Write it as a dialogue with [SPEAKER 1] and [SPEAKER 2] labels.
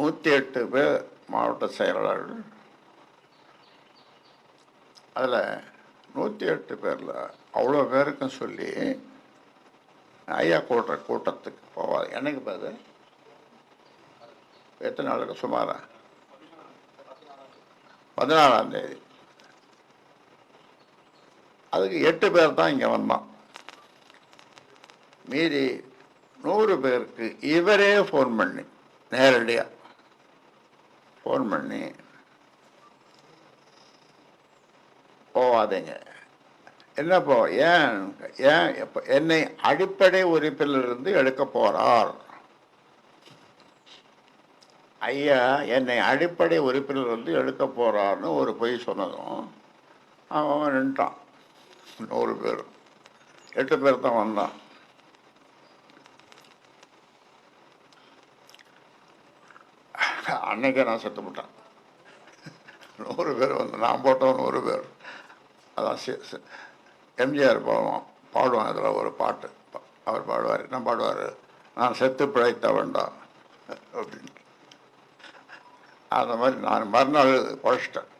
[SPEAKER 1] 108 பேர் மாவட்ட செயலாளர்கள். அதில் 108 பேரில் அவ்வளோ பேருக்கும் சொல்லி ஐயா கூட்டத்துக்கு போவாது. என்னைக்கு பாது எத்தனை நாளுக்கு? சுமாரா 14ஆம் தேதி. அதுக்கு 8 பேர் தான் இங்கே வந்தான். மீதி 100 பேருக்கு இவரே ஃபோன் பண்ணி, நேரடியாக ஃபோன் பண்ணி, போவாதீங்க. என்னப்போ ஏன் என்னை அடிப்படை உறுப்பிலிருந்து எடுக்க போறார் ஐயா, என்னை அடிப்படை உறுப்பிலிருந்து எடுக்க போறார்னு ஒரு பொய் சொன்னதும் அவன் நின்ட்டான். 100 பேர், 8 பேர் தான் வந்தான். அன்னைக்கே நான் செத்து விட்டேன். 100 பேர் வந்து நான் போட்டவன் 100 பேர். அதான் எம்ஜிஆர் பாடுவான். அதில் ஒரு பாட்டு அவர் பாடுவார். என்ன பாடுவார்? நான் செத்து பிழைத்த வேண்டாம் அப்படின்னு. அந்த மாதிரி நான் மறுநாள் பழச்சிட்டேன்.